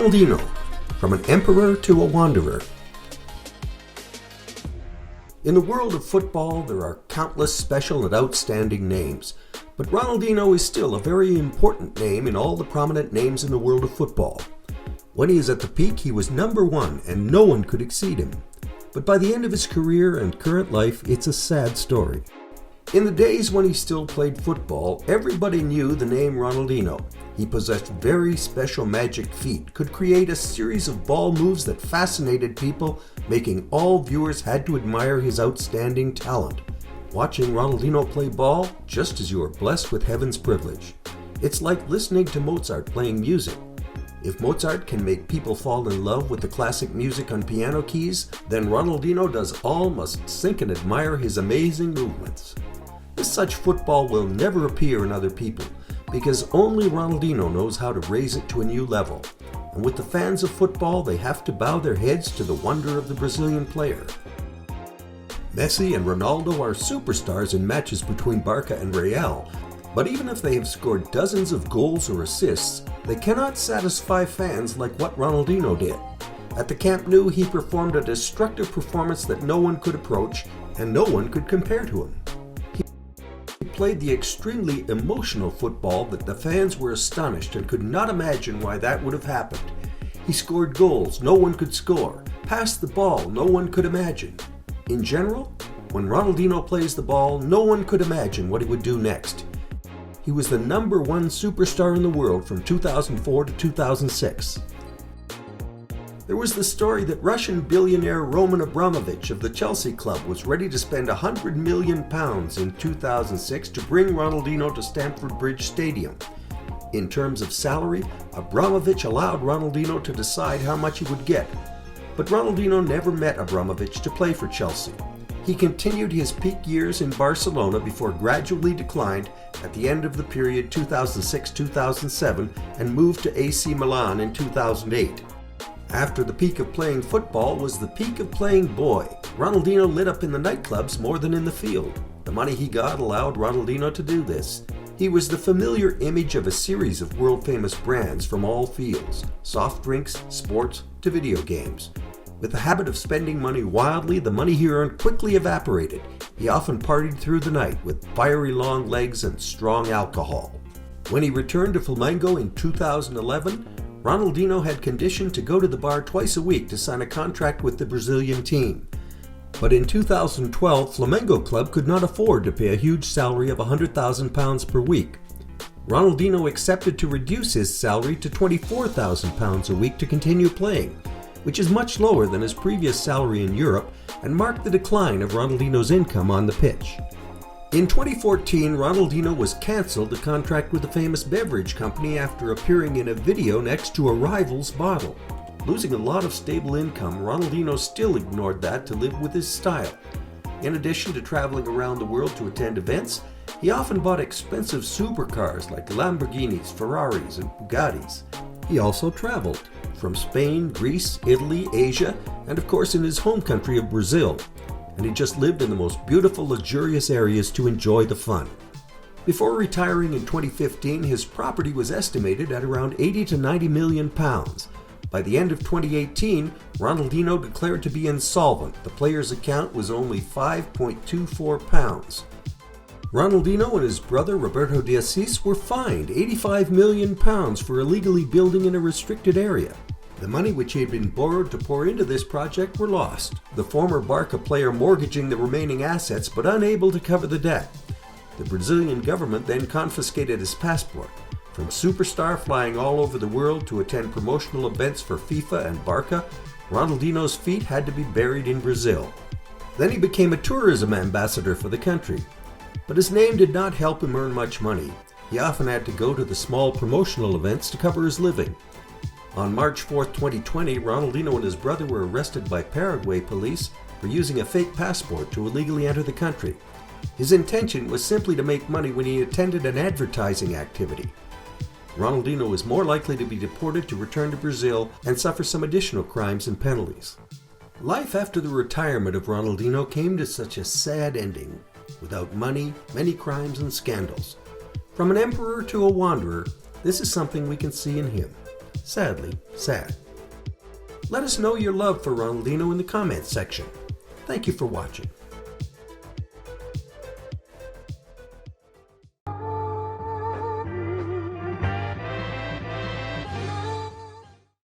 Ronaldinho, from an emperor to a wanderer. In the world of football, there are countless special and outstanding names, but Ronaldinho is still a very important name in all the prominent names in the world of football. When he is at the peak, he was number one and no one could exceed him. But by the end of his career and current life, it's a sad story. In the days when he still played football, everybody knew the name Ronaldinho. He possessed very special magic feet, could create a series of ball moves that fascinated people, making all viewers had to admire his outstanding talent. Watching Ronaldinho play ball, just as you are blessed with heaven's privilege. It's like listening to Mozart playing music. If Mozart can make people fall in love with the classic music on piano keys, then Ronaldinho does all must sink and admire his amazing movements. Such football will never appear in other people, because only Ronaldinho knows how to raise it to a new level. And with the fans of football, they have to bow their heads to the wonder of the Brazilian player. Messi and Ronaldo are superstars in matches between Barca and Real, but even if they have scored dozens of goals or assists, they cannot satisfy fans like what Ronaldinho did. At the Camp Nou, he performed a destructive performance that no one could approach, and no one could compare to him. He played the extremely emotional football that the fans were astonished and could not imagine why that would have happened. He scored goals no one could score, passed the ball no one could imagine. In general, when Ronaldinho plays the ball, no one could imagine what he would do next. He was the number one superstar in the world from 2004 to 2006. There was the story that Russian billionaire Roman Abramovich of the Chelsea club was ready to spend £100 million in 2006 to bring Ronaldinho to Stamford Bridge Stadium. In terms of salary, Abramovich allowed Ronaldinho to decide how much he would get. But Ronaldinho never met Abramovich to play for Chelsea. He continued his peak years in Barcelona before gradually declined at the end of the period 2006-2007 and moved to AC Milan in 2008. After the peak of playing football was the peak of playing boy. Ronaldinho lit up in the nightclubs more than in the field. The money he got allowed Ronaldinho to do this. He was the familiar image of a series of world-famous brands from all fields, soft drinks, sports, to video games. With the habit of spending money wildly, the money he earned quickly evaporated. He often partied through the night with fiery long legs and strong alcohol. When he returned to Flamengo in 2011, Ronaldinho had conditioned to go to the bar twice a week to sign a contract with the Brazilian team. But in 2012, Flamengo club could not afford to pay a huge salary of £100,000 per week. Ronaldinho accepted to reduce his salary to £24,000 a week to continue playing, which is much lower than his previous salary in Europe and marked the decline of Ronaldinho's income on the pitch. In 2014, Ronaldinho was cancelled a contract with a famous beverage company after appearing in a video next to a rival's bottle. Losing a lot of stable income, Ronaldinho still ignored that to live with his style. In addition to traveling around the world to attend events, he often bought expensive supercars like Lamborghinis, Ferraris, and Bugattis. He also traveled from Spain, Greece, Italy, Asia, and of course in his home country of Brazil. And he just lived in the most beautiful, luxurious areas to enjoy the fun. Before retiring in 2015, his property was estimated at around £80 to £90 million. By the end of 2018, Ronaldinho declared to be insolvent. The player's account was only £5.24. Ronaldinho and his brother Roberto de Assis were fined £85 million for illegally building in a restricted area. The money which had been borrowed to pour into this project were lost, the former Barca player mortgaging the remaining assets but unable to cover the debt. The Brazilian government then confiscated his passport. From superstar flying all over the world to attend promotional events for FIFA and Barca, Ronaldinho's feet had to be buried in Brazil. Then he became a tourism ambassador for the country. But his name did not help him earn much money. He often had to go to the small promotional events to cover his living. On March 4, 2020, Ronaldinho and his brother were arrested by Paraquay police for using a fake passport to illegally enter the country. His intention was simply to make money when he attended an advertising activity. Ronaldinho is more likely to be deported to return to Brazil and suffer some additional crimes and penalties. Life after the retirement of Ronaldinho came to such a sad ending, without money, many crimes and scandals. From an emperor to a wanderer, this is something we can see in him. Sadly, sad. Let us know your love for Ronaldinho in the comments section. Thank you for watching.